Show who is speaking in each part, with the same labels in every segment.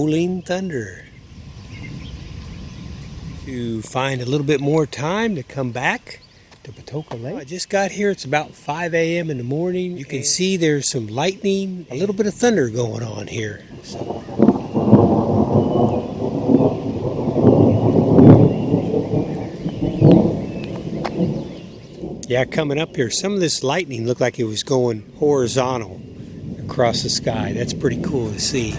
Speaker 1: rolling thunder. To find a little bit more time to come back to Patoka Lake. I just got here. It's about 5 a.m. in the morning. You can see there's some lightning, a little bit of thunder going on here. Yeah, coming up here, some of this lightning looked like it was going horizontal across the sky. That's pretty cool to see.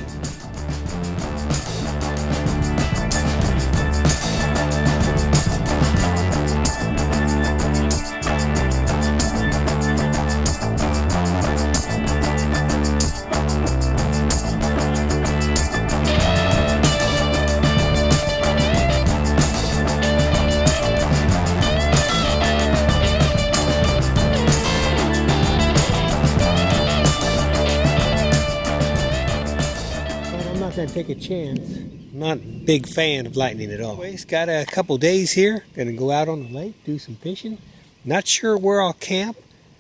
Speaker 1: Gonna take a chance. I'm not a big fan of lightning at all. Anyways, got a couple days here. Gonna go out on the lake, do some fishing. Not sure where I'll camp.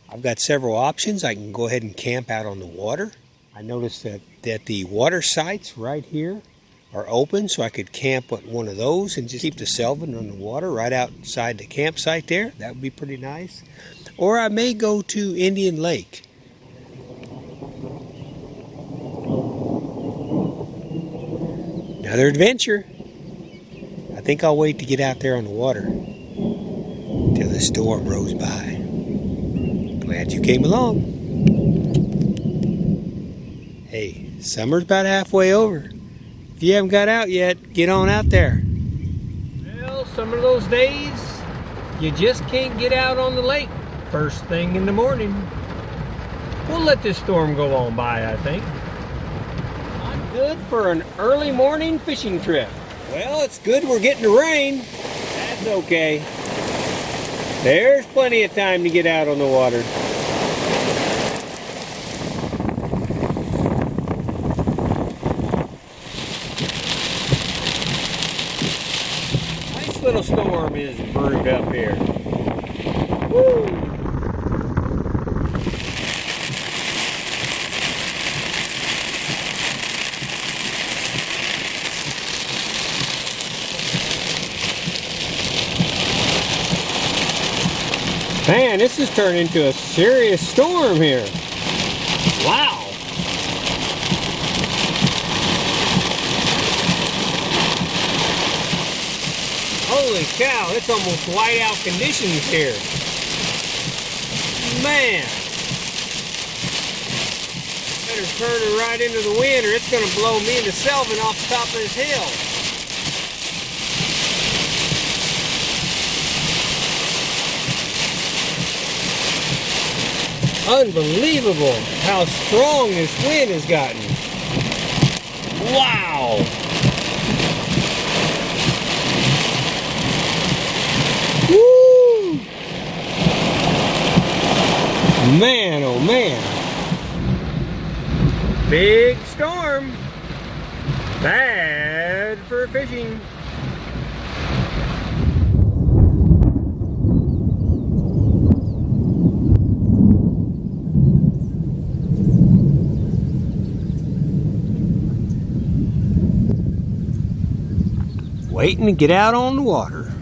Speaker 1: I've got several options. I can go ahead and camp out on the water. I noticed that the water sites right here are open, so I could camp at one of those and just keep the selvin on the water right outside the campsite there. That would be pretty nice. Or I may go to Indian Lake. Another adventure. I think I'll wait to get out there on the water till the storm rolls by. Glad you came along. Hey, summer's about halfway over. If you haven't got out yet, get on out there. Well, some of those days, you just can't get out on the lake first thing in the morning. We'll let this storm go on by, I think. Good for an early morning fishing trip. Well, it's good we're getting the rain. That's okay. There's plenty of time to get out on the water. Nice little storm is brewed up here. Woo! Man, this has turned into a serious storm here. Wow. Holy cow, it's almost whiteout conditions here. Man. Better turn it right into the wind or it's going to blow me and the selvin off the top of this hill. Unbelievable how strong this wind has gotten. Wow! Woo! Man, oh man. Big storm. Bad for fishing. Waiting to get out on the water.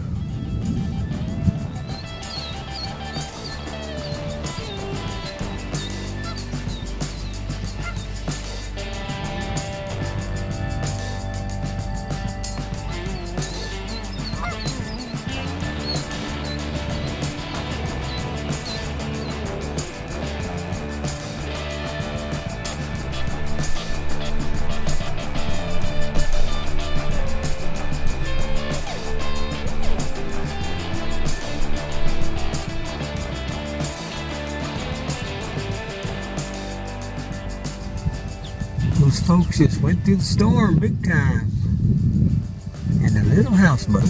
Speaker 1: Those folks just went through the storm big time. And a little houseboat.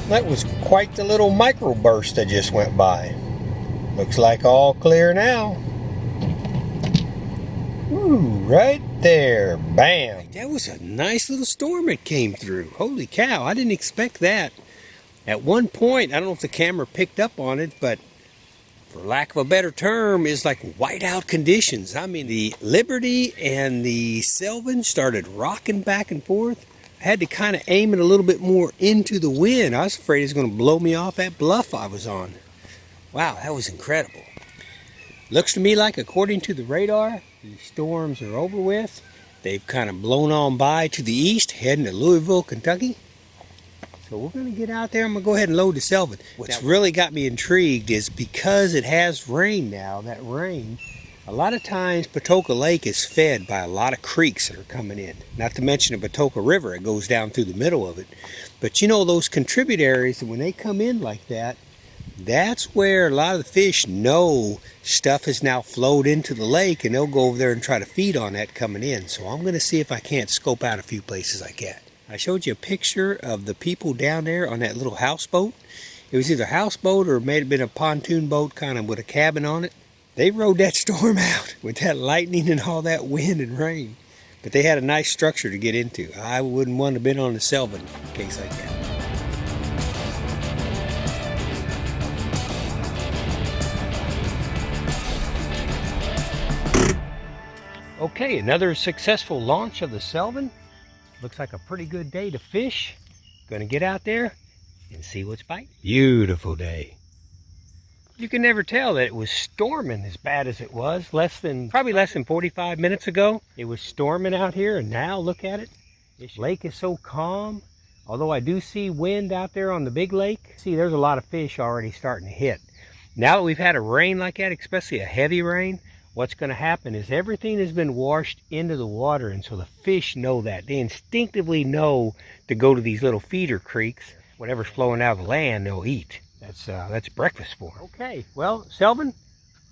Speaker 1: That was quite the little microburst that just went by. Looks like all clear now. Ooh, right there. Bam. That was a nice little storm that came through. Holy cow, I didn't expect that. At one point, I don't know if the camera picked up on it, but for lack of a better term, is like whiteout conditions. I mean, the Liberty and the Sylvan started rocking back and forth. I had to kind of aim it a little bit more into the wind. I was afraid it was going to blow me off that bluff I was on. Wow, that was incredible. Looks to me like, according to the radar, the storms are over with. They've kind of blown on by to the east, heading to Louisville, Kentucky. So we're going to get out there. I'm going to go ahead and load the Sylvan. What's really got me intrigued is because it has rain now, that rain, a lot of times Patoka Lake is fed by a lot of creeks that are coming in. Not to mention the Patoka River, it goes down through the middle of it. But you know, those contributaries, when they come in like that, that's where a lot of the fish know stuff has now flowed into the lake, and they'll go over there and try to feed on that coming in. So I'm going to see if I can't scope out a few places I can. I showed you a picture of the people down there on that little houseboat. It was either a houseboat or it may have been a pontoon boat kind of with a cabin on it. They rode that storm out with that lightning and all that wind and rain. But they had a nice structure to get into. I wouldn't want to have been on the Sylvan in a case like that. Okay, another successful launch of the Sylvan. Looks like a pretty good day to fish. Gonna get out there and see what's biting. Beautiful day. You can never tell that it was storming as bad as it was. Probably less than 45 minutes ago, it was storming out here, and now look at it. This lake is so calm. Although I do see wind out there on the big lake. See, there's a lot of fish already starting to hit. Now that we've had a rain like that, especially a heavy rain, what's going to happen is everything has been washed into the water, and so the fish know that. They instinctively know to go to these little feeder creeks. Whatever's flowing out of the land, they'll eat. That's breakfast for them. Okay, well, Sylvan,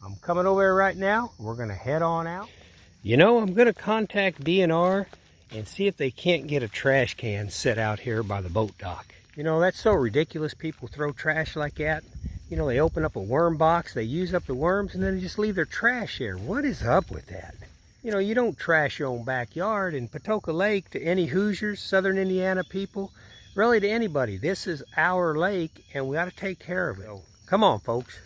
Speaker 1: I'm coming over there right now. We're going to head on out. You know, I'm going to contact DNR and see if they can't get a trash can set out here by the boat dock. You know, that's so ridiculous. People throw trash like that. You know, they open up a worm box, they use up the worms, and then they just leave their trash here. What is up with that? You know, you don't trash your own backyard. In Patoka Lake, to any Hoosiers, Southern Indiana people, really to anybody, this is our lake, and we got to take care of it. So, come on, folks.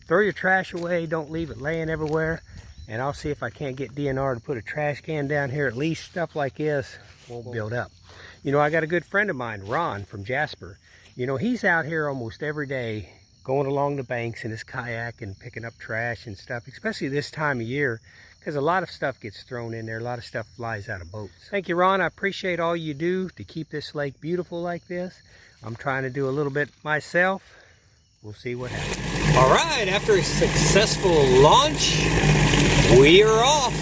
Speaker 1: Throw your trash away. Don't leave it laying everywhere. And I'll see if I can't get DNR to put a trash can down here. At least stuff like this won't build up. You know, I got a good friend of mine, Ron, from Jasper. You know, he's out here almost every day going along the banks in his kayak and picking up trash and stuff, especially this time of year, because a lot of stuff gets thrown in there. A lot of stuff flies out of boats. Thank you, Ron. I appreciate all you do to keep this lake beautiful like this. I'm trying to do a little bit myself. We'll see what happens. All right, after a successful launch, we are off.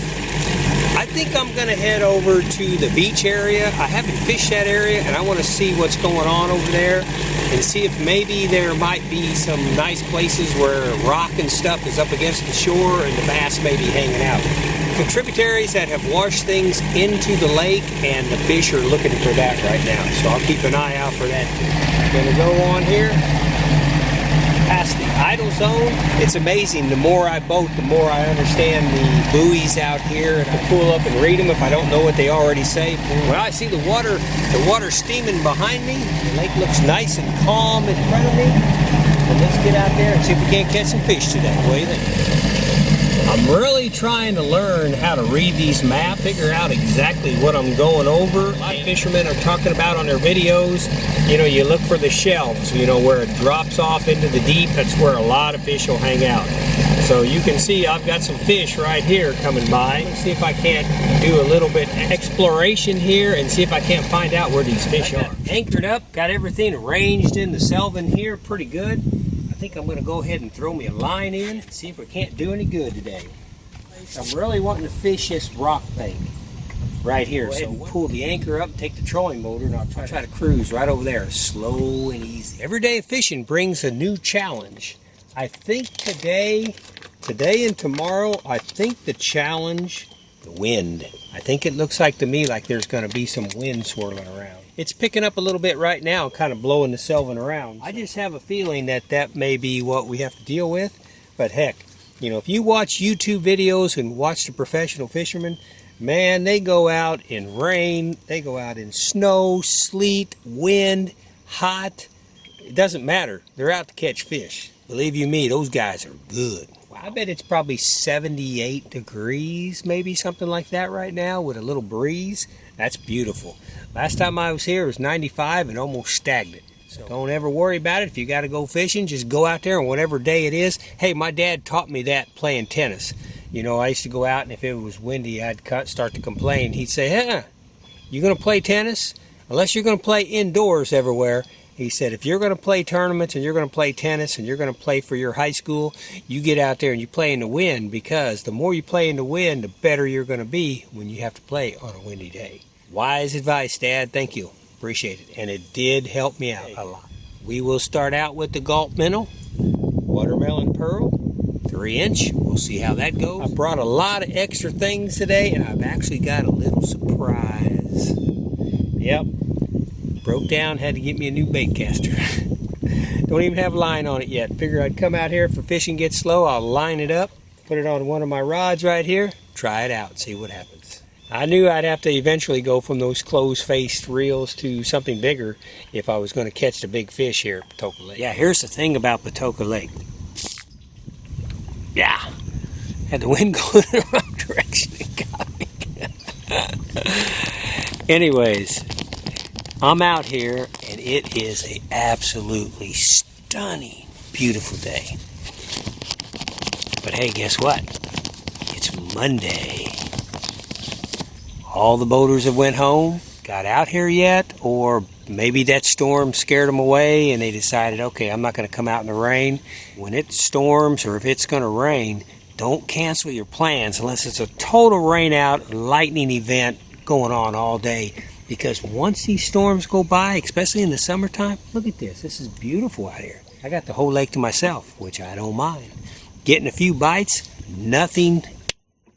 Speaker 1: I think I'm going to head over to the beach area. I haven't fished that area, and I want to see what's going on over there and see if maybe there might be some nice places where rock and stuff is up against the shore and the bass may be hanging out. Contributaries that have washed things into the lake, and the fish are looking for that right now. So I'll keep an eye out for that. I'm going to go on here past the idle zone. It's amazing. The more I boat, the more I understand the buoys out here, and I pull up and read them if I don't know what they already say. Well, I see the water steaming behind me. The lake looks nice and calm in front of me. So let's get out there and see if we can't catch some fish today. What do you think? I'm really trying to learn how to read these maps, figure out exactly what I'm going over. A lot of fishermen are talking about on their videos, you know, you look for the shelves, you know, where it drops off into the deep. That's where a lot of fish will hang out. So you can see I've got some fish right here coming by. Let's see if I can't do a little bit of exploration here and see if I can't find out where these fish are. Anchored up, got everything arranged in the Sylvan here pretty good. I think I'm going to go ahead and throw me a line in and see if we can't do any good today. I'm really wanting to fish this rock thing right here. So pull the anchor up, take the trolling motor, and I'll try to cruise right over there, slow and easy. Every day of fishing brings a new challenge. I think today and tomorrow, I think the challenge the wind. I think it looks like to me like there's going to be some wind swirling around. It's picking up a little bit right now, kind of blowing the selvin around. I just have a feeling that that may be what we have to deal with. But heck, you know, if you watch YouTube videos and watch the professional fishermen, man, they go out in rain, they go out in snow, sleet, wind, hot. It doesn't matter. They're out to catch fish. Believe you me, those guys are good. I bet it's probably 78 degrees, maybe something like that right now with a little breeze. That's beautiful. Last time I was here it was 95 and almost stagnant. So don't ever worry about it. If you got to go fishing, just go out there on whatever day it is. Hey, my dad taught me that playing tennis. You know, I used to go out and if it was windy, I'd start to complain. He'd say, hey, you going to play tennis? Unless you're going to play indoors everywhere. He said, if you're going to play tournaments and you're going to play tennis and you're going to play for your high school, you get out there and you play in the wind, because the more you play in the wind, the better you're going to be when you have to play on a windy day. Wise advice, Dad. Thank you. Appreciate it. And it did help me out a lot. We will start out with the Gulp Minnow, Watermelon Pearl, 3-inch. We'll see how that goes. I brought a lot of extra things today, and I've actually got a little surprise. Yep. Broke down, had to get me a new baitcaster. Don't even have a line on it yet. Figure I'd come out here if the fishing gets slow, I'll line it up, put it on one of my rods right here, try it out, see what happens. I knew I'd have to eventually go from those closed-faced reels to something bigger if I was going to catch the big fish here at Patoka Lake. Yeah, here's the thing about Patoka Lake. Yeah, had the wind going in the wrong direction. It got me. Anyways, I'm out here and it is an absolutely stunning, beautiful day. But hey, guess what? It's Monday. All the boaters have went home, got out here yet, or maybe that storm scared them away and they decided, okay, I'm not going to come out in the rain. When it storms or if it's going to rain, don't cancel your plans unless it's a total rain out, lightning event going on all day. Because once these storms go by, especially in the summertime, look at this. This is beautiful out here. I got the whole lake to myself, which I don't mind. Getting a few bites, nothing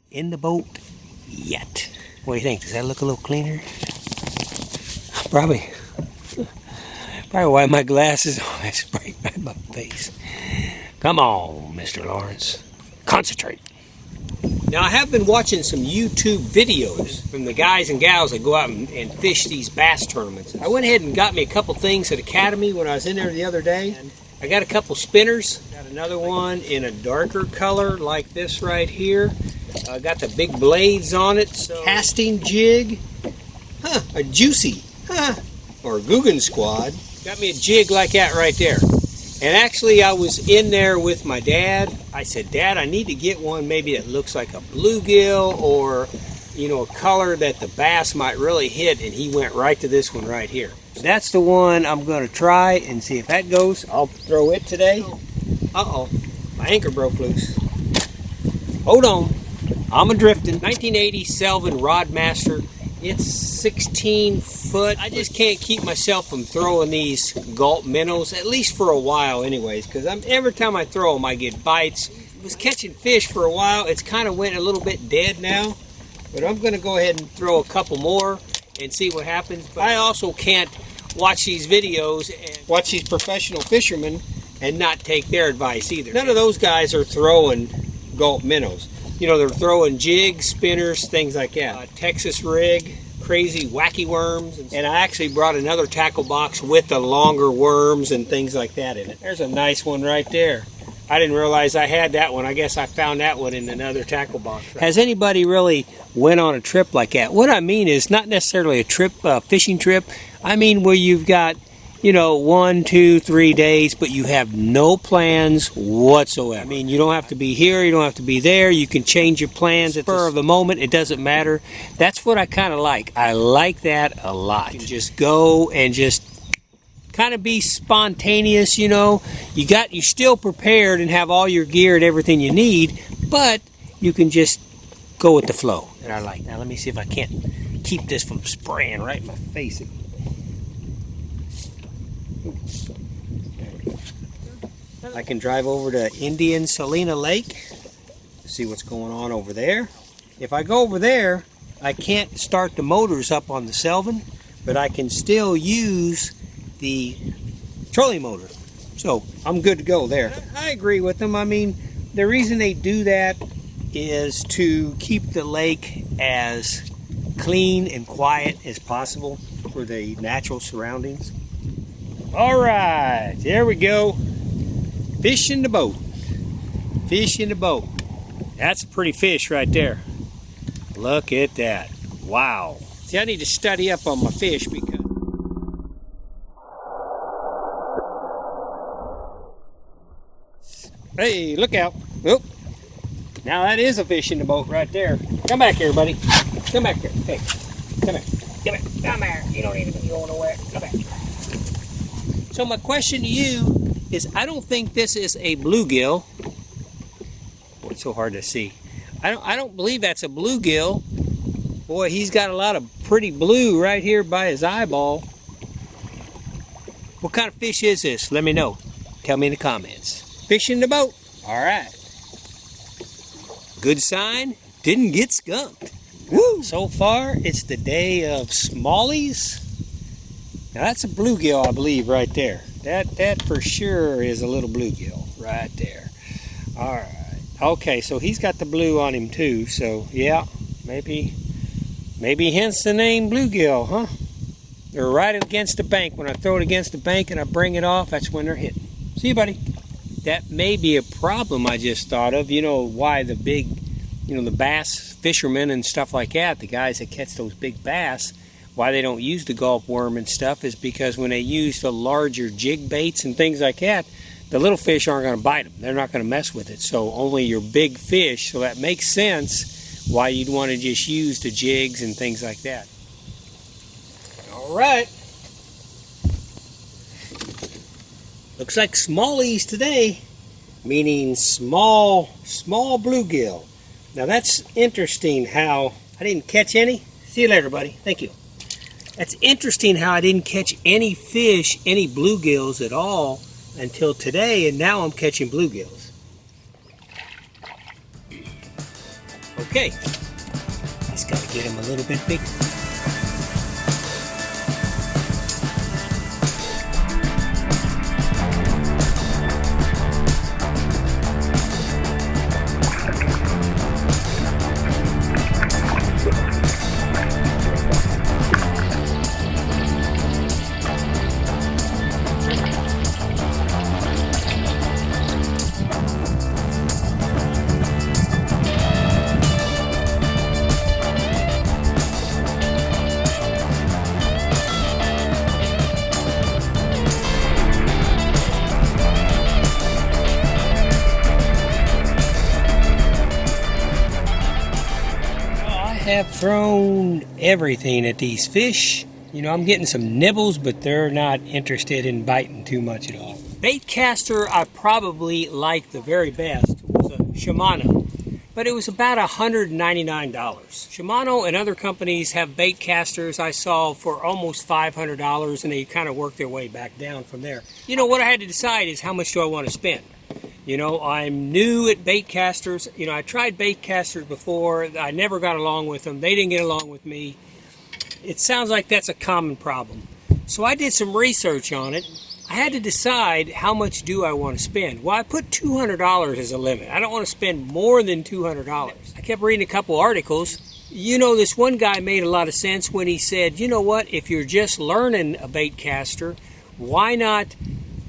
Speaker 1: in the boat yet. What do you think? Does that look a little cleaner? Probably wipe my glasses off. I sprayed right in my face. Come on, Mr. Lawrence. Concentrate. Now, I have been watching some YouTube videos from the guys and gals that go out and fish these bass tournaments. I went ahead and got me a couple things at Academy when I was in there the other day. I got a couple spinners. Got another one in a darker color like this right here. Got the big blades on it. Casting jig. A juicy. Or a Guggen Squad. Got me a jig like that right there. And actually, I was in there with my dad. I said, Dad, I need to get one maybe that looks like a bluegill or, you know, a color that the bass might really hit. And he went right to this one right here. That's the one I'm going to try and see if that goes. I'll throw it today. Uh-oh, my anchor broke loose. Hold on. I'm a drifting. 1980 Selvin Rodmaster. It's 16 foot. I just can't keep myself from throwing these Gulp minnows, at least for a while anyways, because every time I throw them I get bites. I was catching fish for a while. It's kind of went a little bit dead now, but I'm going to go ahead and throw a couple more and see what happens. But I also can't watch these videos and watch these professional fishermen and not take their advice either. None of those guys are throwing Gulp minnows. You know, they're throwing jigs, spinners, things like that. Texas rig, crazy wacky worms. And I actually brought another tackle box with the longer worms and things like that in it. There's a nice one right there. I didn't realize I had that one. I guess I found that one in another tackle box. Has anybody really went on a trip like that? What I mean is not necessarily a trip, fishing trip. I mean where you've got, you know, 1, 2, 3 days, but you have no plans whatsoever. I mean, you don't have to be here, you don't have to be there. You can change your plans at the spur of the moment. It doesn't matter. That's what I kind of like. I like that a lot. You can just go and just kind of be spontaneous, you know. You're still prepared and have all your gear and everything you need, but you can just go with the flow. And I like. Now let me see if I can't keep this from spraying right in my face. I can drive over to Indian Salina Lake, see what's going on over there. If I go over there, I can't start the motors up on the Selvin, but I can still use the trolling motor. So I'm good to go there. I agree with them. I mean, the reason they do that is to keep the lake as clean and quiet as possible for the natural surroundings. All right, there we go. Fish in the boat. Fish in the boat. That's a pretty fish right there. Look at that. Wow. See, I need to study up on my fish because hey, look out. Oop. Now that is a fish in the boat right there. Come back here, buddy. Come back here. Hey, come here. Come here. Come here. You don't need to be going nowhere. Come back. So my question to you is, I don't think this is a bluegill. Boy, it's so hard to see. I don't believe that's a bluegill. Boy, he's got a lot of pretty blue right here by his eyeball. What kind of fish is this? Let me know. Tell me in the comments. Fish in the boat. All right. Good sign. Didn't get skunked. Woo! So far, it's the day of smallies. Now that's a bluegill, I believe, right there. That for sure is a little bluegill right there. All right. Okay, so he's got the blue on him too. So yeah, maybe hence the name bluegill, huh? They're right against the bank. When I throw it against the bank and I bring it off, that's when they're hitting. See you, buddy. That may be a problem I just thought of. You know why the big, the bass fishermen and stuff like that, the guys that catch those big bass, why they don't use the gulp worm and stuff is because when they use the larger jig baits and things like that, the little fish aren't going to bite them. They're not going to mess with it. So only your big fish. So that makes sense why you'd want to just use the jigs and things like that. All right. Looks like smallies today, meaning small bluegill. Now that's interesting how I didn't catch any. See you later, buddy. Thank you. That's interesting how I didn't catch any fish, any bluegills at all until today, and now I'm catching bluegills. Okay, just got to get him a little bit bigger. Have thrown everything at these fish. I'm getting some nibbles, but they're not interested in biting too much at all. Baitcaster I probably liked the very best was a Shimano, but it was about $199. Shimano and other companies have baitcasters I saw for almost $500, and they kind of work their way back down from there. What I had to decide is how much do I want to spend. I'm new at baitcasters. I tried baitcasters before. I never got along with them. They didn't get along with me. It sounds like that's a common problem. So I did some research on it. I had to decide how much do I want to spend. Well, I put $200 as a limit. I don't want to spend more than $200. I kept reading a couple articles. This one guy made a lot of sense when he said, you know what, if you're just learning a baitcaster, why not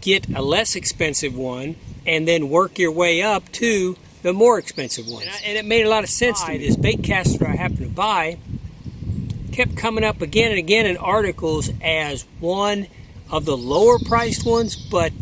Speaker 1: get a less expensive one and then work your way up to the more expensive ones. And it made a lot of sense to me. This baitcaster I happened to buy kept coming up again and again in articles as one of the lower priced ones, but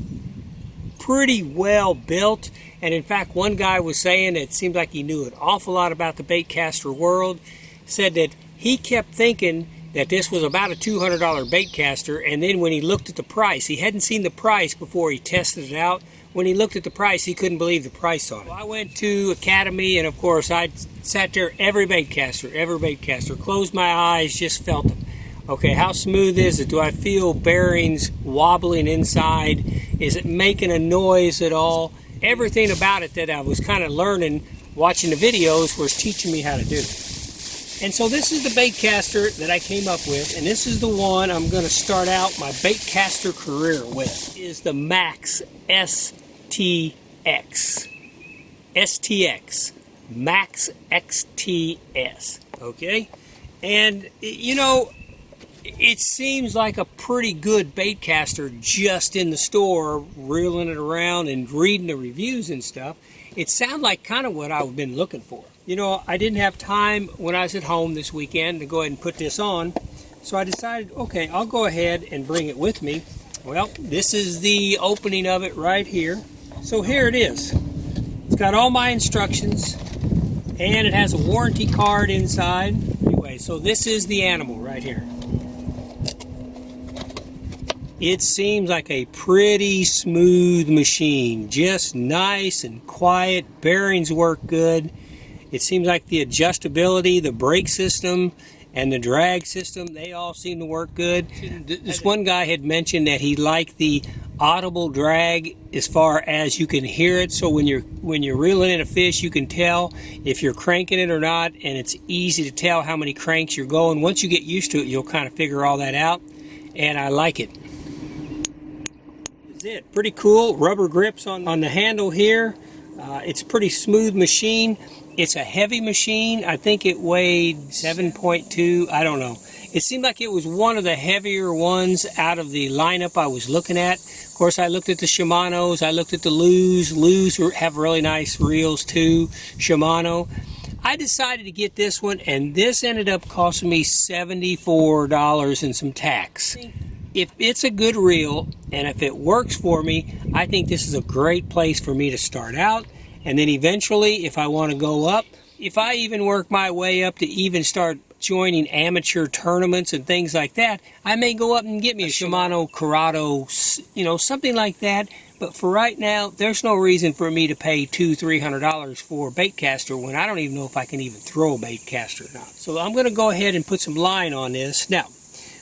Speaker 1: pretty well built. And in fact, one guy was saying it seemed like he knew an awful lot about the baitcaster world, said that he kept thinking that this was about a $200 baitcaster, and then when he looked at the price, he hadn't seen the price before he tested it out. When he looked at the price, he couldn't believe the price on it. Well, I went to Academy, and of course, I sat there every baitcaster, closed my eyes, just felt them. Okay, how smooth is it? Do I feel bearings wobbling inside? Is it making a noise at all? Everything about it that I was kind of learning, watching the videos, was teaching me how to do. And so this is the baitcaster that I came up with, and this is the one I'm going to start out my baitcaster career with. It is the Max STX. STX. Max XTS. Okay? And, you know, it seems like a pretty good baitcaster just in the store, reeling it around and reading the reviews and stuff. It sounded like kind of what I've been looking for. You know, I didn't have time when I was at home this weekend to go ahead and put this on, so I decided, okay, I'll go ahead and bring it with me. Well, this is the opening of it right here. So here it is. It's got all my instructions, and it has a warranty card inside. Anyway, so this is the animal right here. It seems like a pretty smooth machine, just nice and quiet. Bearings work good. It seems like the adjustability, the brake system, and the drag system, they all seem to work good. This one guy had mentioned that he liked the audible drag as far as you can hear it. So when you're reeling in a fish, you can tell if you're cranking it or not, and it's easy to tell how many cranks you're going. Once you get used to it, you'll kind of figure all that out, and I like it. That's it. Pretty cool. Rubber grips on the handle here. It's a pretty smooth machine. It's a heavy machine. I think it weighed 7.2. I don't know. It seemed like it was one of the heavier ones out of the lineup I was looking at. Of course, I looked at the Shimano's. I looked at the Lew's. Lew's have really nice reels too. Shimano. I decided to get this one, and this ended up costing me $74 and some tax. If it's a good reel, and if it works for me, I think this is a great place for me to start out. And then eventually, if I want to go up, if I even work my way up to even start joining amateur tournaments and things like that, I may go up and get me a Shimano Corrado, you know, something like that. But for right now, there's no reason for me to pay $200-300 for a baitcaster when I don't even know if I can even throw a baitcaster or not. So I'm going to go ahead and put some line on this. Now,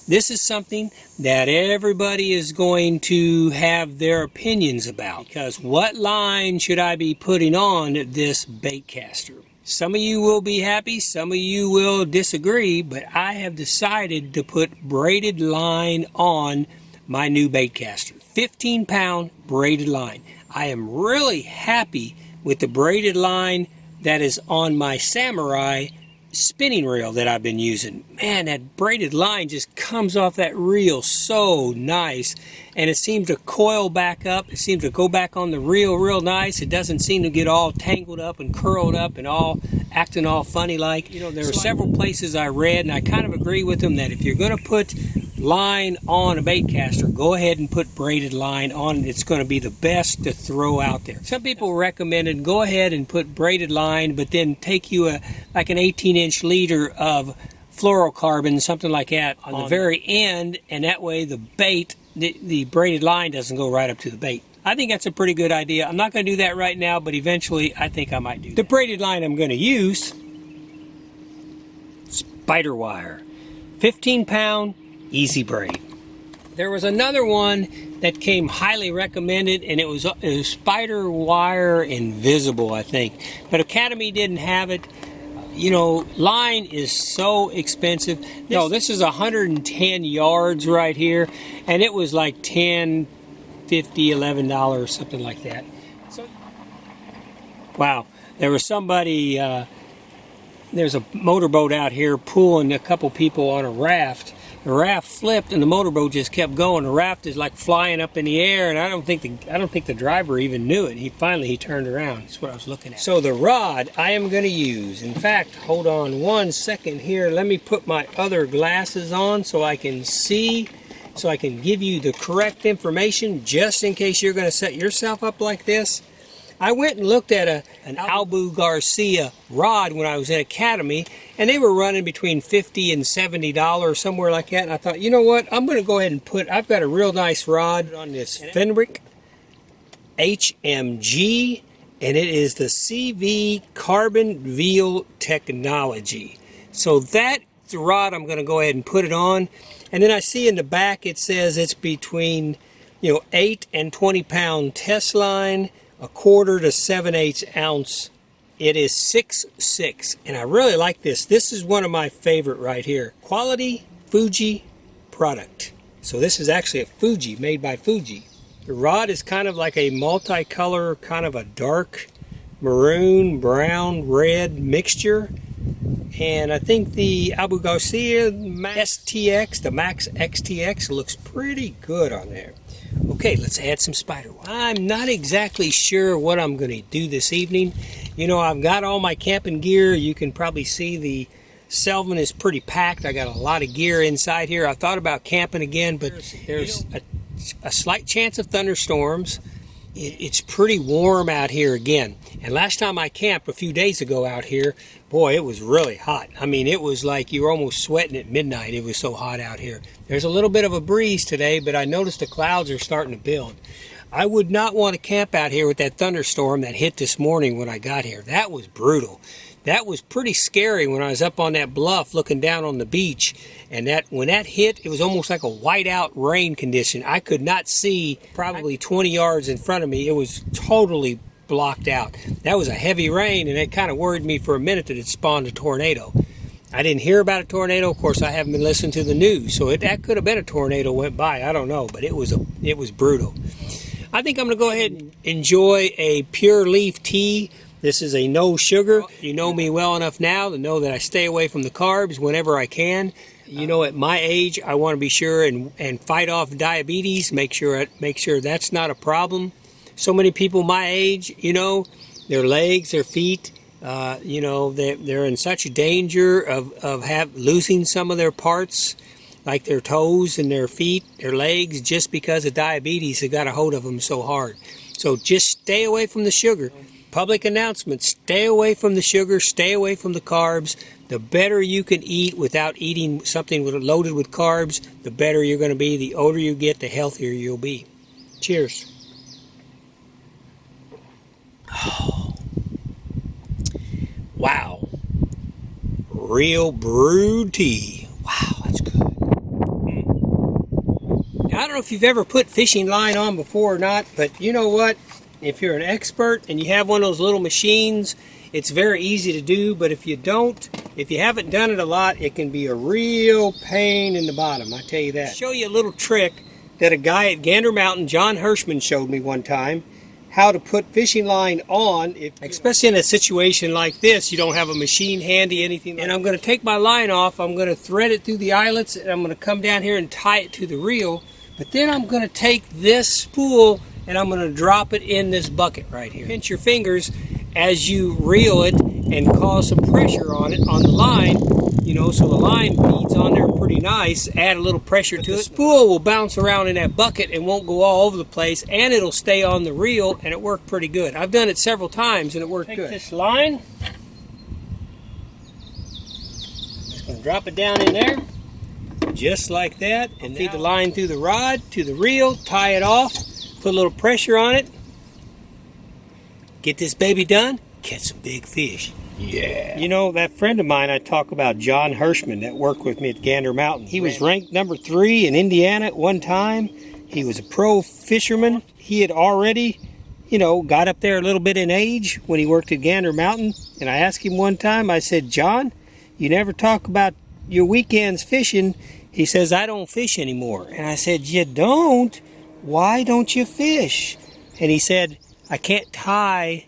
Speaker 1: this is something that everybody is going to have their opinions about, because what line should I be putting on this baitcaster? Some of you will be happy, some of you will disagree, but I have decided to put braided line on my new baitcaster. 15-pound braided line. I am really happy with the braided line that is on my Samurai spinning reel that I've been using. Man, that braided line just comes off that reel so nice, and it seems to coil back up. It seems to go back on the reel real nice. It doesn't seem to get all tangled up and curled up and all acting all funny like. You know, there are several places I read, and I kind of agree with them, that if you're going to put line on a baitcaster, go ahead and put braided line on it. It's going to be the best to throw out there. Some people recommended go ahead and put braided line, but then take you like an 18-inch leader of fluorocarbon, something like that, on the very end, and that way the bait, the braided line doesn't go right up to the bait. I think that's a pretty good idea. I'm not going to do that right now, but eventually I think I might do that. The braided line I'm going to use, spider wire, 15-pound easy braid. There was another one that came highly recommended, and it was spider wire invisible, I think, but Academy didn't have it. You know, line is so expensive. No, this is 110 yards right here, and it was like $10, $50, $11, something like that. So, wow, there was somebody, there's a motorboat out here pulling a couple people on a raft. The raft flipped and the motorboat just kept going. The raft is like flying up in the air, and I don't think the driver even knew it. He finally turned around. That's what I was looking at. So the rod I am going to use. In fact, hold on one second here. Let me put my other glasses on so I can see, so I can give you the correct information, just in case you're going to set yourself up like this. I went and looked at an Albu Garcia rod when I was in Academy, and they were running between $50 and $70, somewhere like that. And I thought, you know what? I'm going to go ahead and I've got a real nice rod on this Fenwick HMG, and it is the CV Carbon Veal technology. So that's the rod I'm going to go ahead and put it on. And then I see in the back it says it's between, 8 and 20 pound test line, 1/4 to 7/8 ounce It is 6.6, and I really like this. This is one of my favorite right here. Quality Fuji product. So this is actually a Fuji, made by Fuji. The rod is kind of like a multicolor, kind of a dark maroon, brown, red mixture. And I think the Abu Garcia STX, the Max XTX, looks pretty good on there. Okay, let's add some spider wire. I'm not exactly sure what I'm going to do this evening. You know, I've got all my camping gear. You can probably see the Selvin is pretty packed. I got a lot of gear inside here. I thought about camping again, but there's a slight chance of thunderstorms. It's pretty warm out here again. And last time I camped a few days ago out here, boy, it was really hot. I mean, it was like you were almost sweating at midnight. It was so hot out here. There's a little bit of a breeze today, but I noticed the clouds are starting to build. I would not want to camp out here with that thunderstorm that hit this morning when I got here. That was brutal. That was pretty scary when I was up on that bluff looking down on the beach. And when that hit, it was almost like a whiteout rain condition. I could not see probably 20 yards in front of me. It was totally blocked out. That was a heavy rain, and it kind of worried me for a minute that it spawned a tornado. I didn't hear about a tornado. Of course, I haven't been listening to the news, so that could have been a tornado went by. I don't know, but it was brutal. I think I'm going to go ahead and enjoy a pure leaf tea. This is a no sugar. You know me well enough now to know that I stay away from the carbs whenever I can. You know, at my age, I want to be sure and fight off diabetes. Make sure that's not a problem. So many people my age, you know, their legs, their feet, you know, they're in such danger of losing some of their parts, like their toes and their feet, their legs, just because of diabetes has got a hold of them so hard. So just stay away from the sugar. Public announcement, stay away from the sugar, stay away from the carbs. The better you can eat without eating something loaded with carbs, the better you're going to be. The older you get, the healthier you'll be. Cheers. Oh. Wow. Real brewed tea. Wow, that's good. Now, I don't know if you've ever put fishing line on before or not, but you know what? If you're an expert and you have one of those little machines, it's very easy to do, but if you haven't done it a lot, it can be a real pain in the bottom, I tell you that. I'll show you a little trick that a guy at Gander Mountain, John Hirschman, showed me one time, how to put fishing line on, especially in a situation like this. You don't have a machine handy, anything. And I'm going to take my line off, I'm going to thread it through the eyelets, and I'm going to come down here and tie it to the reel, but then I'm going to take this spool and I'm going to drop it in this bucket right here. Pinch your fingers as you reel it and cause some pressure on it, on the line, you know, so the line feeds on there pretty nice. Add a little pressure to it. The spool will bounce around in that bucket and won't go all over the place, and it'll stay on the reel, and it worked pretty good. I've done it several times and it worked good. Take this line, just going to drop it down in there, just like that, and feed the line through the rod to the reel, tie it off. Put a little pressure on it. Get this baby done. Catch some big fish. Yeah. You know, that friend of mine I talk about, John Hirschman, that worked with me at Gander Mountain. He was ranked number 3 in Indiana at one time. He was a pro fisherman. He had already, you know, got up there a little bit in age when he worked at Gander Mountain. And I asked him one time, I said, John, you never talk about your weekends fishing. He says, I don't fish anymore. And I said, you don't? Why don't you fish? And he said, I can't tie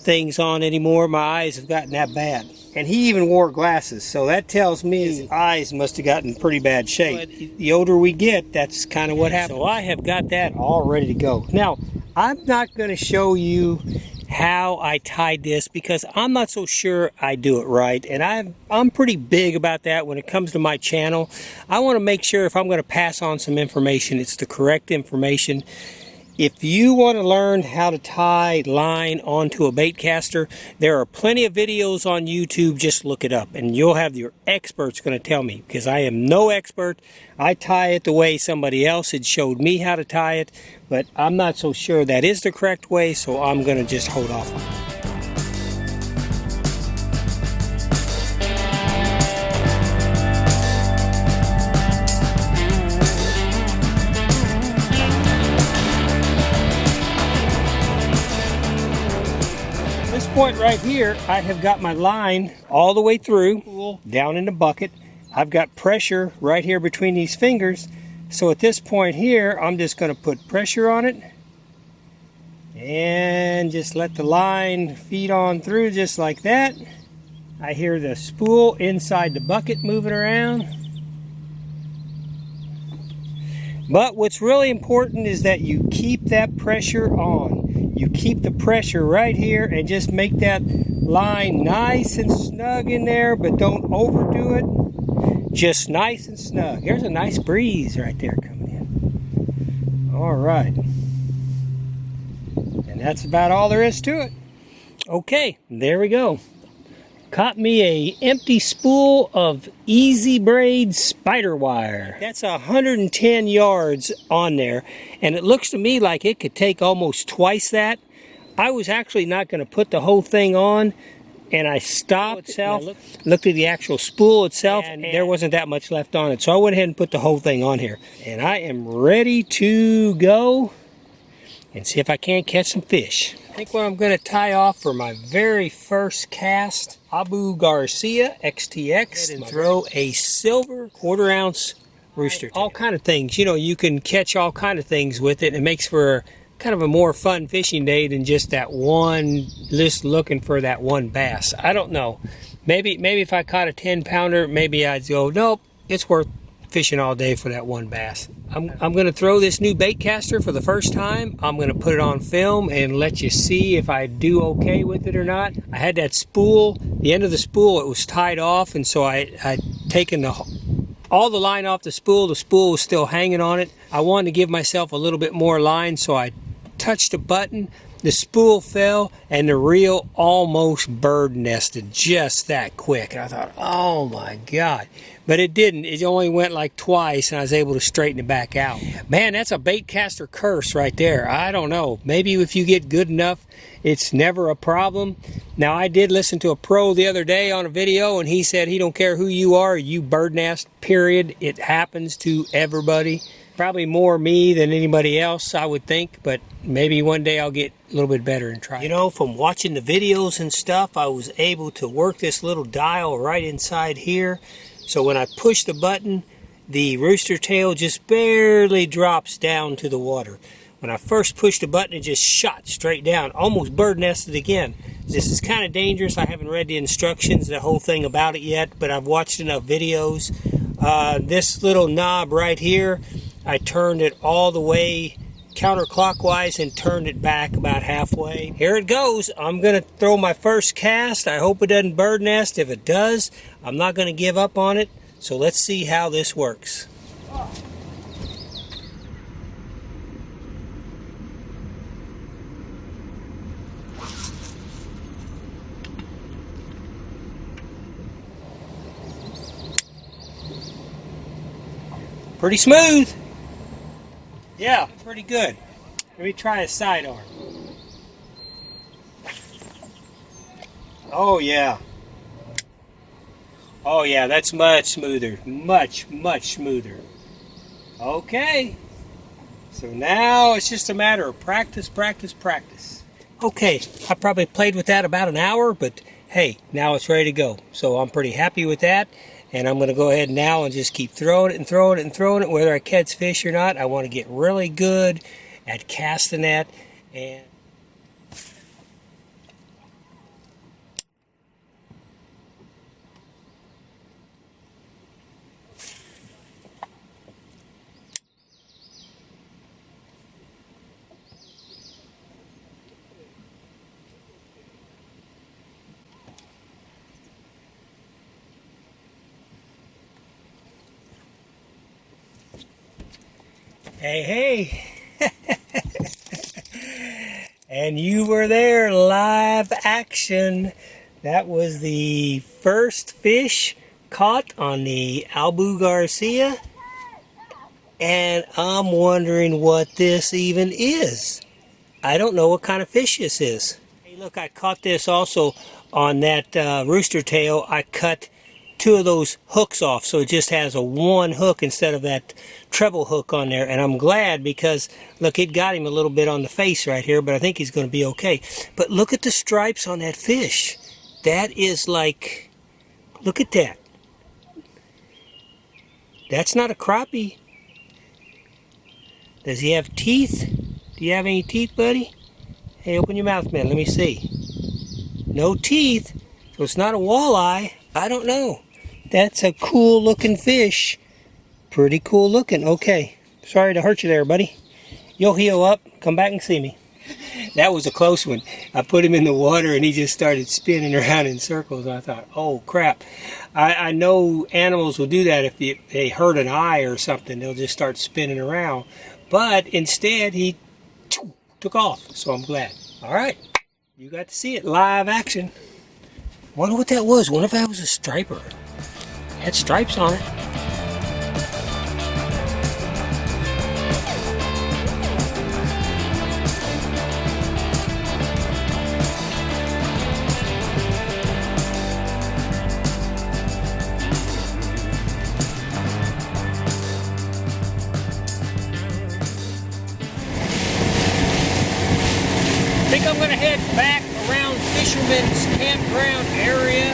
Speaker 1: things on anymore. My eyes have gotten that bad. And he even wore glasses, so that tells me his eyes must have gotten in pretty bad shape. But the older we get, that's kind of what happens. So I have got that all ready to go. Now, I'm not going to show you how I tied this because I'm not so sure I do it right, and I'm pretty big about that when it comes to my channel. I want to make sure if I'm going to pass on some information, it's the correct information. If you want to learn how to tie line onto a bait caster, there are plenty of videos on YouTube. Just look it up and you'll have your experts going to tell me, because I am no expert. I tie it the way somebody else had showed me how to tie it, but I'm not so sure that is the correct way, so I'm going to just hold off on it. point right here, I have got my line all the way through, down in the bucket. I've got pressure right here between these fingers. So at this point here, I'm just going to put pressure on it and just let the line feed on through just like that. I hear the spool inside the bucket moving around. But what's really important is that you keep that pressure on. You keep the pressure right here and just make that line nice and snug in there, but don't overdo it. Just nice and snug. There's a nice breeze right there coming in. All right. And that's about all there is to it. Okay, there we go. Caught me a empty spool of easy braid spider wire. That's 110 yards on there, and it looks to me like it could take almost twice that. I was actually not going to put the whole thing on, and I stopped itself, looked at the actual spool itself, and there wasn't that much left on it. So I went ahead and put the whole thing on here. And I am ready to go and see if I can't catch some fish. I think what I'm going to tie off for my very first cast, Abu Garcia XTX, and throw a silver 1/4 ounce rooster tail. All kind of things. You know, you can catch all kind of things with it. It makes for kind of a more fun fishing day than just that one, just looking for that one bass. I don't know. Maybe if I caught a 10-pounder, maybe I'd go, nope, it's worth fishing all day for that one bass. I'm going to throw this new baitcaster for the first time. I'm going to put it on film and let you see if I do okay with it or not. I had that spool, the end of the spool, it was tied off, and so I'd taken all the line off the spool. The spool was still hanging on it. I wanted to give myself a little bit more line, so I touched a button, the spool fell, and the reel almost bird nested just that quick. And I thought, oh my God. But it didn't. It only went like twice, and I was able to straighten it back out. Man, that's a baitcaster curse right there. I don't know. Maybe if you get good enough, it's never a problem. Now, I did listen to a pro the other day on a video, and he said he don't care who you are, you bird nest, period. It happens to everybody. Probably more me than anybody else, I would think, but maybe one day I'll get a little bit better and try. You know, from watching the videos and stuff, I was able to work this little dial right inside here. So when I push the button, the rooster tail just barely drops down to the water. When I first pushed the button, it just shot straight down, almost bird nested again. This is kind of dangerous. I haven't read the instructions, the whole thing about it yet, but I've watched enough videos. This little knob right here, I turned it all the way counterclockwise and turned it back about halfway. Here it goes. I'm going to throw my first cast. I hope it doesn't bird nest. If it does, I'm not going to give up on it. So let's see how this works. Pretty smooth. Yeah, pretty good. Let me try a sidearm. Oh yeah. Oh yeah, that's much smoother. Much smoother. Okay. So now it's just a matter of practice. Okay, I probably played with that about an hour, but hey, now it's ready to go. So I'm pretty happy with that. And I'm going to go ahead now and just keep throwing it, whether I catch fish or not. I want to get really good at casting that. And hey. And you were there, live action. That was the first fish caught on the Abu Garcia. And I'm wondering what this even is. I don't know what kind of fish this is. Hey, look, I caught this also on that rooster tail. I cut two of those hooks off, so it just has a one hook instead of that treble hook on there. And I'm glad, because look, it got him a little bit on the face right here, but I think he's going to be okay. But look at the stripes on that fish. That is like, look at that. That's not a crappie. Does he have teeth? Do you have any teeth, buddy? Hey, open your mouth, man. Let me see. No teeth. So it's not a walleye. I don't know. That's a cool looking fish. Pretty cool looking. Okay. Sorry to hurt you there, buddy. You'll heal up. Come back and see me. That was a close one. I put him in the water and he just started spinning around in circles. I thought, oh crap. I know animals will do that if they hurt an eye or something. They'll just start spinning around. But instead he took off. So I'm glad. All right. You got to see it live action. Wonder what that was. Wonder if that was a striper. Had stripes on it. I think I'm going to head back around Fisherman's Campground area.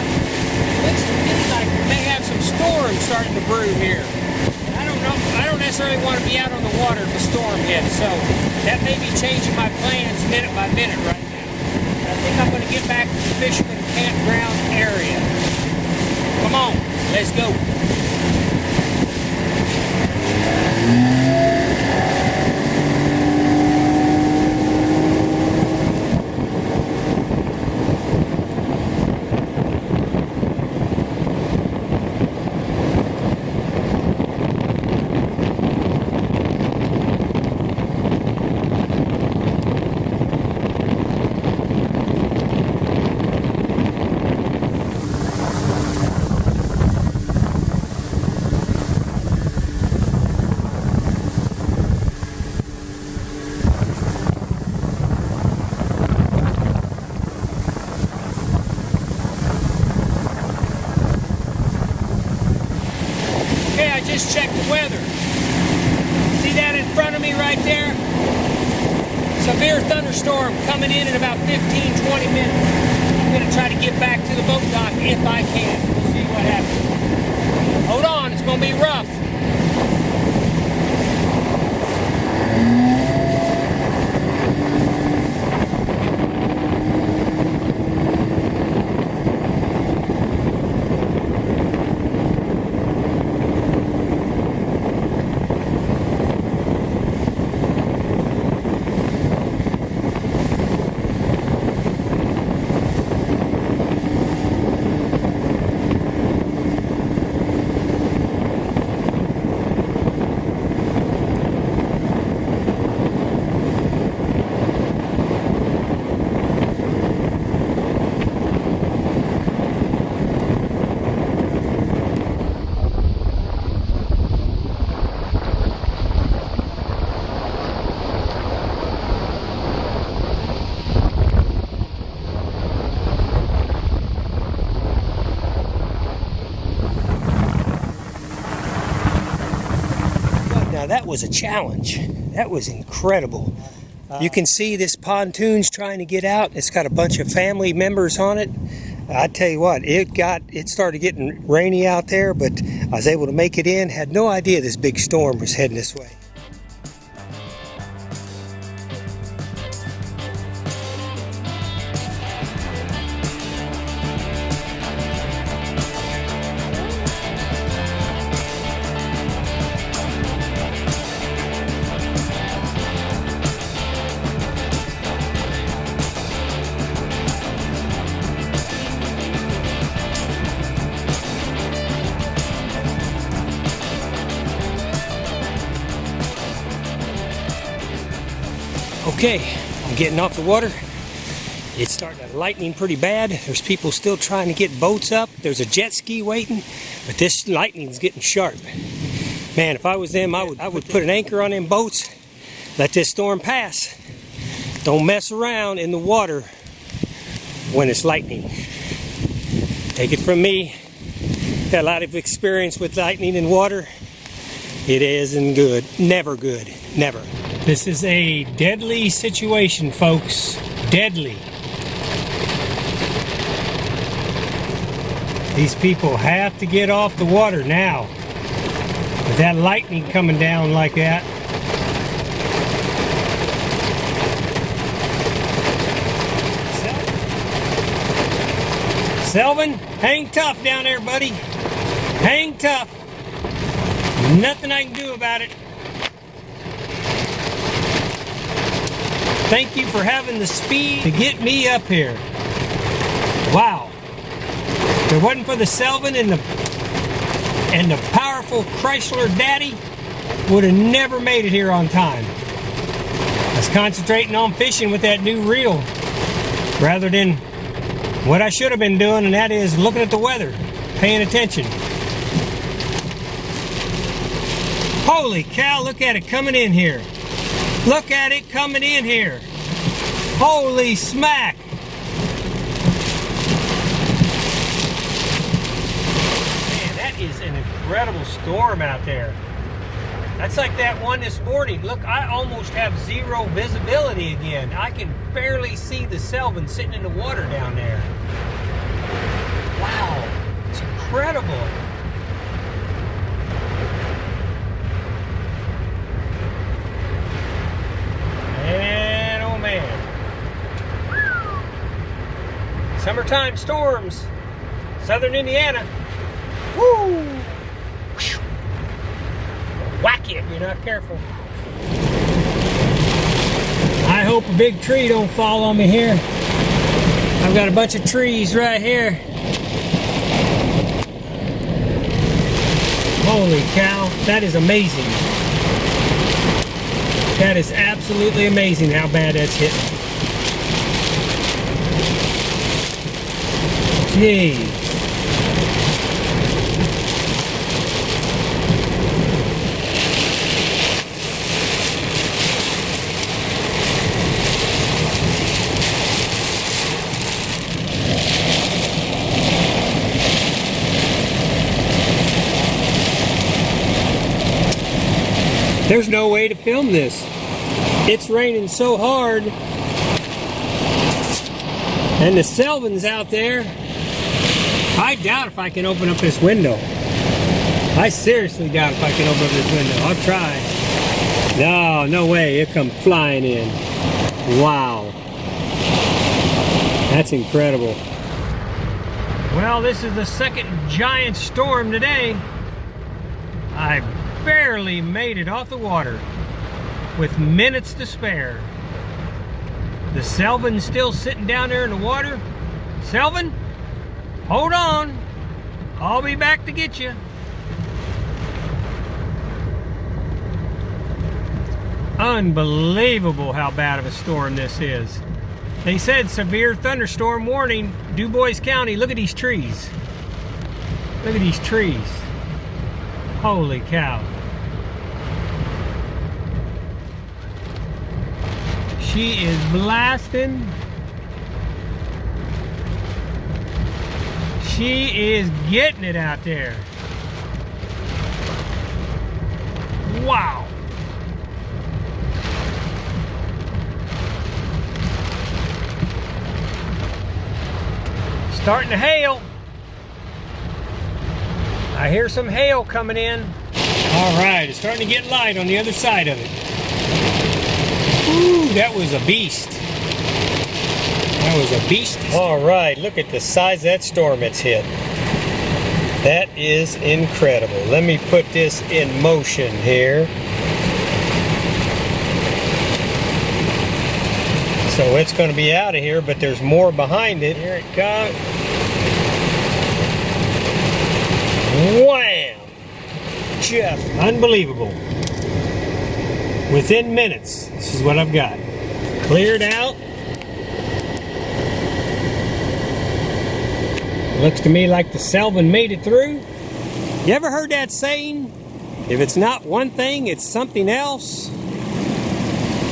Speaker 1: Looks to me like we may have some storms starting to brew here. I don't know. I don't necessarily want to be out on the water if the storm hits, so that may be changing my plans minute by minute right now. I think I'm going to get back to the Fisherman Campground area. Come on, let's go. Okay, I just checked the weather. See that in front of me right there? Severe thunderstorm coming in about 15-20 minutes. I'm going to try to get back to the boat dock if I can. We'll see what happens. Hold on, it's going to be rough. Now that was a challenge. That was incredible. You can see this pontoon's trying to get out. It's got a bunch of family members on it. I tell you what, it started getting rainy out there, but I was able to make it in. Had no idea this big storm was heading this way. Okay, I'm getting off the water. It's starting to lightning pretty bad. There's people still trying to get boats up. There's a jet ski waiting, but this lightning's getting sharp. Man, if I was them, I would put an anchor on them boats, let this storm pass. Don't mess around in the water when it's lightning. Take it from me, Got a lot of experience with lightning and water. It isn't good. Never good. Never. This is a deadly situation, folks. Deadly. These people have to get off the water now. With that lightning coming down like that. Selvin, hang tough down there, buddy. Hang tough. Nothing I can do about it. Thank you for having the speed to get me up here. Wow. If it wasn't for the Selvin and the powerful Chrysler Daddy, would have never made it here on time. I was concentrating on fishing with that new reel rather than what I should have been doing, and that is looking at the weather, paying attention. Holy cow, look at it coming in here. Look at it coming in here. Holy smack. Man, that is an incredible storm out there. That's like that one this morning. Look, I almost have zero visibility again. I can barely see the Selvin sitting in the water down there. Wow, it's incredible. Man, oh man. Summertime storms, southern Indiana. Woo! Whack you if you're not careful. I hope a big tree don't fall on me here. I've got a bunch of trees right here. Holy cow, that is amazing. That is absolutely amazing how bad that's hitting. Gee. There's no way to film this. It's raining so hard. And the Selvin's out there. I doubt if I can open up this window. I seriously doubt if I can open up this window. I'll try. No way. It come flying in. Wow. That's incredible. Well, this is the second giant storm today. I barely made it off the water with minutes to spare. The Selvin's still sitting down there in the water. Selvin, hold on. I'll be back to get you. Unbelievable how bad of a storm this is. They said severe thunderstorm warning, Du Bois County. Look at these trees. Look at these trees. Holy cow. She is blasting. She is getting it out there. Wow. Starting to hail. I hear some hail coming in. All right, it's starting to get light on the other side of it. Ooh, that was a beast. That was a beast. All right, look at the size of that storm it's hit. That is incredible. Let me put this in motion here. So it's going to be out of here, but there's more behind it. Here it comes. Wham! Just unbelievable. Within minutes, this is what I've got. Cleared out. Looks to me like the Selvin made it through. You ever heard that saying? If it's not one thing, it's something else.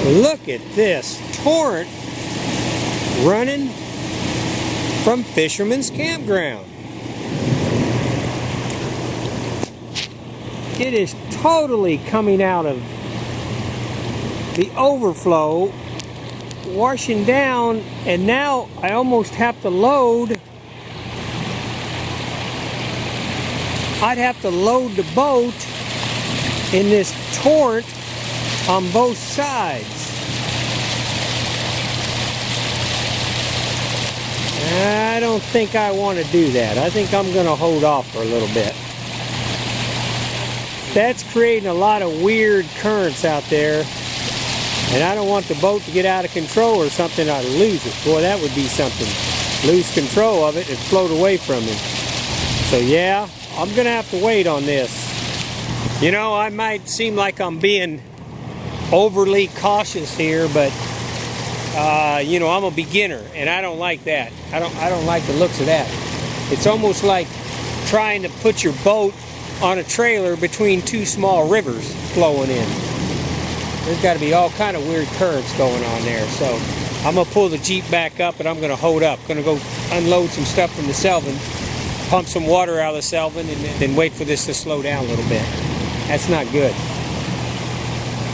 Speaker 1: Look at this torrent running from Fisherman's Campground. it is totally coming out of the overflow, washing down, and now I almost have to load. I'd have to load the boat in this torrent on both sides. I don't think I want to do that. I think I'm going to hold off for a little bit. That's creating a lot of weird currents out there, and I don't want the boat to get out of control or something. I'd lose it. Boy, that would be something. Lose control of it and float away from me. So yeah, I'm going to have to wait on this. You know, I might seem like I'm being overly cautious here, but you know, I'm a beginner, and I don't like that. I don't like the looks of that. It's almost like trying to put your boat on a trailer between two small rivers flowing in. There's got to be all kind of weird currents going on there. So I'm gonna pull the Jeep back up, and I'm gonna hold up. Gonna go unload some stuff from the Selvin, pump some water out of the Selvin, and then wait for this to slow down a little bit. That's not good.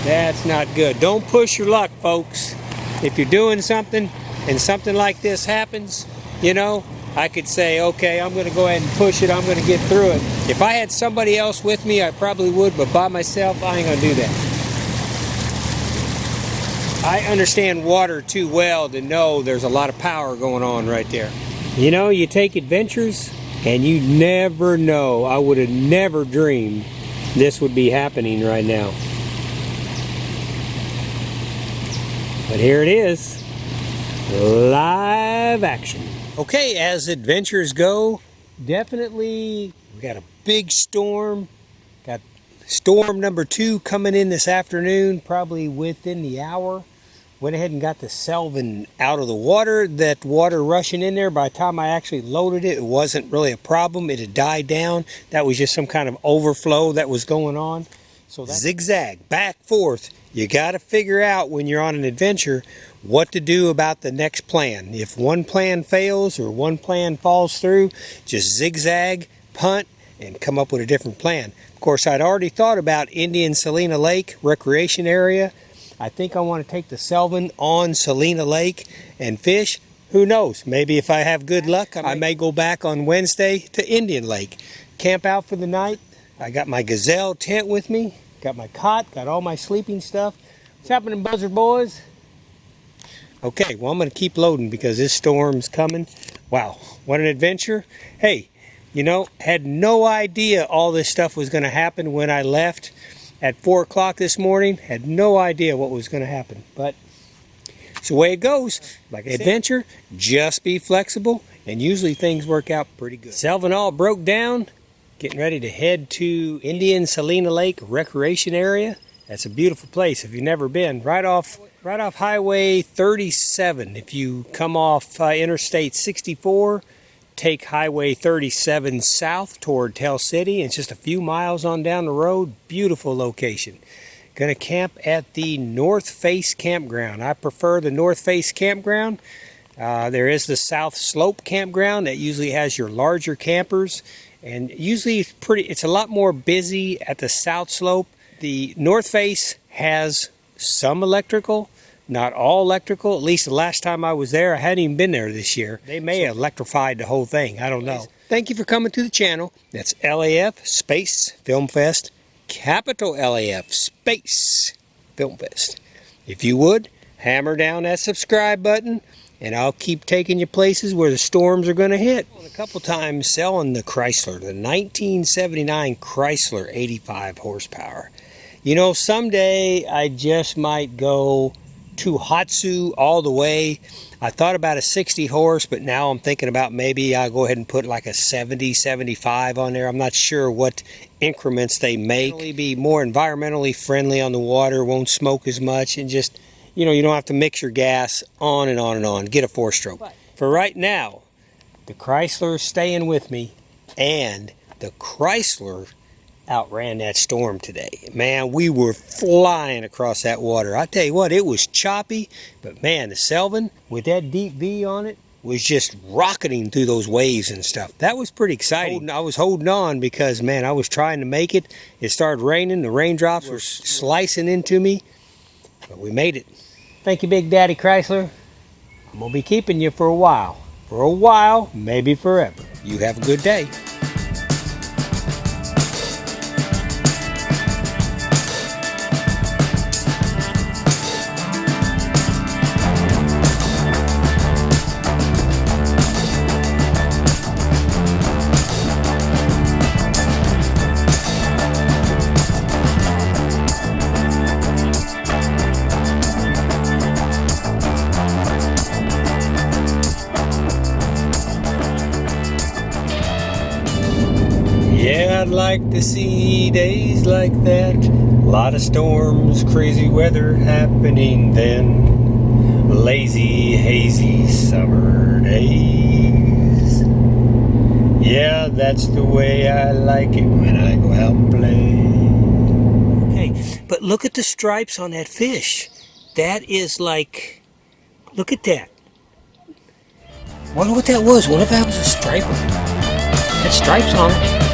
Speaker 1: That's not good. Don't push your luck, folks. If you're doing something and something like this happens, you know, I could say, okay, I'm going to go ahead and push it. I'm going to get through it. If I had somebody else with me, I probably would, but by myself, I ain't going to do that. I understand water too well to know there's a lot of power going on right there. You know, you take adventures and you never know. I would have never dreamed this would be happening right now. But here it is, live action. Okay, as adventures go, definitely we got a big storm. Got storm number 2 coming in this afternoon, probably within the hour. Went ahead and got the Selvin out of the water. That water rushing in there, by the time I actually loaded it, it wasn't really a problem. It had died down. That was just some kind of overflow that was going on. So that zigzag, back, forth. You got to figure out when you're on an adventure what to do about the next plan. If one plan fails or one plan falls through, just zigzag, punt, and come up with a different plan. Of course, I'd already thought about Indian Salina Lake recreation area. I think I want to take the Selvin on Salina Lake and fish. Who knows? Maybe if I have good luck, I may go back on Wednesday to Indian Lake. Camp out for the night. I got my Gazelle tent with me. Got my cot, got all my sleeping stuff. What's happening, Buzzard boys? Okay, well, I'm going to keep loading because this storm's coming. Wow, what an adventure. Hey, you know, had no idea all this stuff was going to happen when I left at 4 o'clock this morning. Had no idea what was going to happen, but it's the way it goes. Like I said, adventure, just be flexible, and usually things work out pretty good. Selvin all broke down. Getting ready to head to Indian Salina Lake recreation area. That's a beautiful place if you've never been. Right off Highway 37. If you come off Interstate 64, take Highway 37 south toward Tell City. It's just a few miles on down the road. Beautiful location. Gonna camp at the North Face Campground. I prefer the North Face Campground. There is the South Slope Campground that usually has your larger campers. And usually it's a lot more busy at the South Slope. The North Face has some electrical, not all electrical. At least the last time I was there, I hadn't even been there this year. They may have electrified the whole thing. I don't know. Thank you for coming to the channel. That's LAF Space Film Fest, capital LAF Space Film Fest. If you would, hammer down that subscribe button, and I'll keep taking you places where the storms are going to hit. A couple times selling the Chrysler, the 1979 Chrysler 85 horsepower. You know, someday I just might go to Hatsu all the way. I thought about a 60 horse, but now I'm thinking about maybe I'll go ahead and put like a 70, 75 on there. I'm not sure what increments they make. It'll be more environmentally friendly on the water, won't smoke as much, and just, you know, you don't have to mix your gas on and on and on. Get a 4-stroke. For right now, the Chrysler is staying with me, and the Chrysler outran that storm today. Man, we were flying across that water. I tell you what, it was choppy, but man, the Selvin with that deep V on it, was just rocketing through those waves and stuff. That was pretty exciting. I was holding on because, man, I was trying to make it. It started raining. The raindrops were slicing into me, but we made it. Thank you, Big Daddy Chrysler. I'm going to be keeping you for a while. For a while, maybe forever. You have a good day. Yeah, I'd like to see days like that. A lot of storms, crazy weather happening then. Lazy, hazy summer days. Yeah, that's the way I like it when I go out and play. Okay, but look at the stripes on that fish. That is like, look at that. Wonder what that was. What if that was a striper? Had stripes on it.